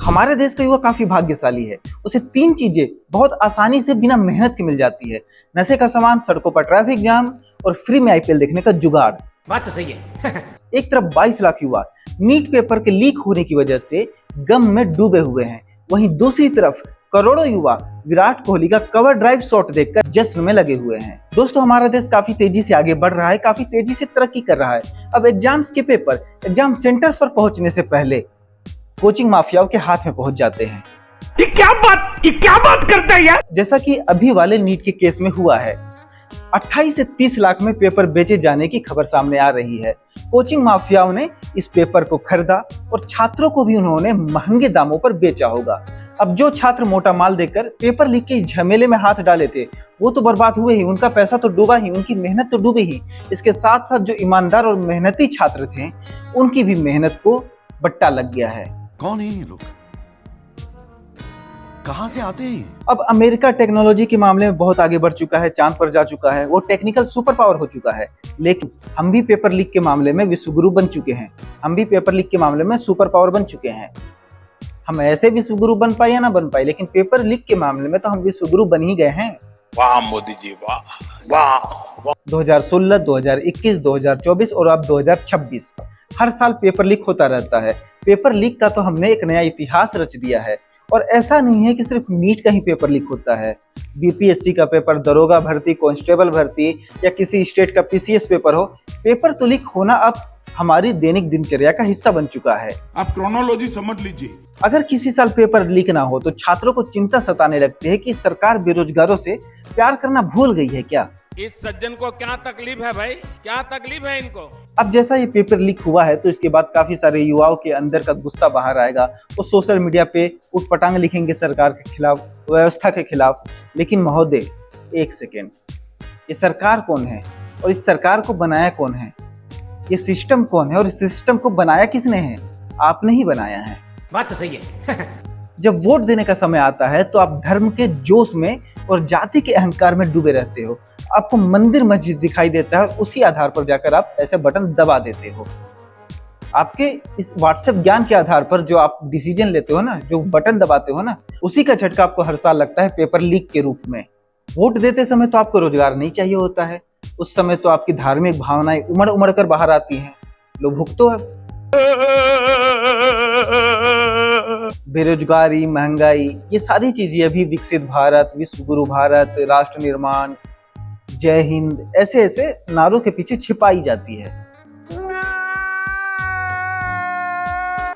हमारे देश का युवा काफी भाग्यशाली है। उसे 3 चीजें बहुत आसानी से बिना मेहनत के मिल जाती है। नशे का सामान, सड़कों पर ट्रैफिक जाम और फ्री में आईपीएल देखने का जुगाड़। बात तो सही है। एक तरफ 22 लाख युवा नीट पेपर के लीक होने की वजह से गम में डूबे हुए हैं, वहीं दूसरी तरफ करोड़ों युवा विराट कोहली का कवर ड्राइव शॉट देखकर जश्न में लगे हुए हैं। दोस्तों, हमारा देश काफी तेजी से आगे बढ़ रहा है, काफी तेजी से तरक्की कर रहा है। अब एग्जाम्स के पेपर एग्जाम सेंटर्स पर पहुंचने से पहले कोचिंग माफियाओं के हाथ में पहुंच जाते हैं। ये क्या बात करता है यार। जैसा कि अभी वाले नीट के केस में हुआ है, 28 से 30 लाख में पेपर बेचे जाने की खबर सामने आ रही है। कोचिंग माफियाओं ने इस पेपर को खरीदा और छात्रों को भी उन्होंने महंगे दामों पर बेचा होगा। अब जो छात्र मोटा माल देकर पेपर लीक के झमेले में हाथ डाले थे, वो तो बर्बाद हुए ही, उनका पैसा तो डूबा ही, उनकी मेहनत तो डूबी ही। इसके साथ साथ जो ईमानदार और मेहनती छात्र थे, उनकी भी मेहनत को बट्टा लग गया है। कौन है ये लोग? कहां से आते हैं? अब अमेरिका टेक्नोलॉजी के मामले में बहुत आगे बढ़ चुका है, चांद पर जा चुका है, वो टेक्निकल सुपर पावर हो चुका है। लेकिन हम भी पेपर लीक के मामले में विश्वगुरु बन चुके हैं। हम भी पेपर लीक के मामले में सुपर पावर बन चुके हैं। हम ऐसे विश्वगुरु बन पाए या ना बन पाए, लेकिन पेपर लीक के मामले में तो हम विश्वगुरु बन ही गए हैं। वाह मोदी जी, वाह वाह। 2016, 2021, 2024 और अब 2026 हर साल पेपर लीक होता रहता है। पेपर लीक का तो हमने एक नया इतिहास रच दिया है। और ऐसा नहीं है कि सिर्फ नीट का ही पेपर लीक होता है। बीपीएससी का पेपर, दरोगा भर्ती, कांस्टेबल भर्ती या किसी स्टेट का पीसीएस पेपर हो, पेपर तो लीक होना अब हमारी दैनिक दिनचर्या का हिस्सा बन चुका है। आप क्रोनोलॉजी समझ लीजिए। अगर किसी साल पेपर लीक ना हो तो छात्रों को चिंता सताने लगती है कि सरकार बेरोजगारों से प्यार करना भूल गई है क्या। इस सज्जन को क्या तकलीफ है भाई, क्या तकलीफ है इनको। अब जैसा ये पेपर लीक हुआ है तो इसके बाद काफी सारे युवाओं के अंदर का गुस्सा बाहर आएगा। वो सोशल मीडिया पे उठपटांग लिखेंगे सरकार के खिलाफ, व्यवस्था के खिलाफ। लेकिन महोदय, एक सेकेंड, ये सरकार कौन है और इस सरकार को बनाया कौन है? ये सिस्टम कौन है और इस सिस्टम को बनाया किसने है? आपने ही बनाया है। बात तो सही है। जब वोट देने का समय आता है तो आप धर्म के जोश में और जाति के अहंकार में डूबे रहते हो। आपको मंदिर मस्जिद दिखाई देता है और उसी आधार पर जाकर आप ऐसे बटन दबा देते हो। आपके इस व्हाट्सएप ज्ञान के आधार पर जो आप डिसीजन लेते हो ना, जो बटन दबाते हो ना, उसी का झटका आपको हर साल लगता है पेपर लीक के रूप में। वोट देते समय तो आपको रोजगार नहीं चाहिए होता है, उस समय तो आपकी धार्मिक भावनाएं उमड़ उमड़ कर बाहर आती हैं। लो भुगतो अब। बेरोजगारी, महंगाई, ये सारी चीजें अभी विकसित भारत, विश्वगुरु भारत, राष्ट्र निर्माण, जय हिंद, ऐसे ऐसे नारों के पीछे छिपाई जाती है।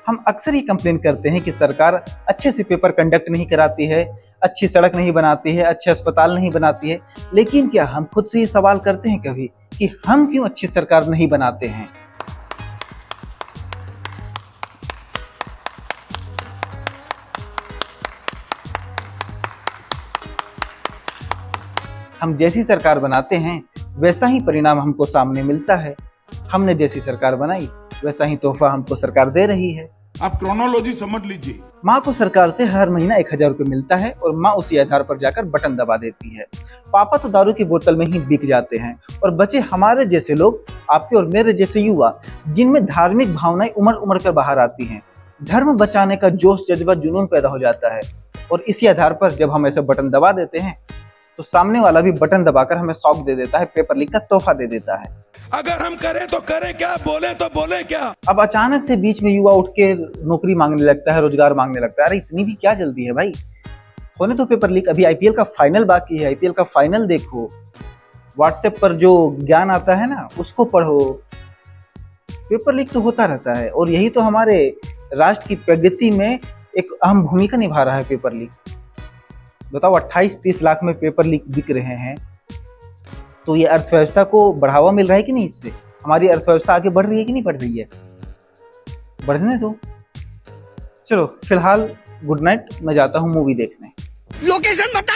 हम अक्सर ये कंप्लेन करते हैं कि सरकार अच्छे से पेपर कंडक्ट नहीं कराती है, अच्छी सड़क नहीं बनाती है, अच्छे अस्पताल नहीं बनाती है। लेकिन क्या हम खुद से ये सवाल करते हैं कभी कि हम क्यों अच्छी सरकार नहीं बनाते हैं? हम जैसी सरकार बनाते हैं वैसा ही परिणाम हमको सामने मिलता है। हमने जैसी सरकार बनाई वैसा ही तोहफा हमको सरकार दे रही है। आप क्रोनोलॉजी समझ लीजिए। माँ को सरकार से हर महीना 1000 रुपये मिलता है और माँ उसी आधार पर जाकर बटन दबा देती है। पापा तो दारू की बोतल में ही बिक जाते हैं और बचे हमारे जैसे लोग, आपके और मेरे जैसे युवा, जिनमें धार्मिक भावनाएं उमड़ उमड़ कर बाहर आती हैं। धर्म बचाने का जोश, जज्बा, जुनून पैदा हो जाता है और इसी आधार पर जब हम ऐसे बटन दबा देते हैं तो सामने वाला भी बटन दबाकर हमें शॉक दे देता है, पेपर लीक का तोहफा दे देता है। अगर हम करें तो करें क्या, बोले तो बोले क्या। अब अचानक से बीच में युवा उठ के नौकरी मांगने लगता है, रोजगार मांगने लगता है। अरे इतनी भी क्या जल्दी है भाई, होने तो पेपर लीक। अभी आईपीएल का फाइनल बाकी है, आईपीएल का फाइनल देखो, व्हाट्सएप पर जो ज्ञान आता है ना उसको पढ़ो। पेपर लीक तो होता रहता है और यही तो हमारे राष्ट्र की प्रगति में एक अहम भूमिका निभा रहा है पेपर लीक। बताओ, 28-30 लाख में पेपर लीक बिक रहे हैं तो ये अर्थव्यवस्था को बढ़ावा मिल रहा है कि नहीं? इससे हमारी अर्थव्यवस्था आगे बढ़ रही है कि नहीं बढ़ रही है? बढ़ने दो। चलो फिलहाल गुड नाइट, मैं जाता हूँ मूवी देखने। लोकेशन बता।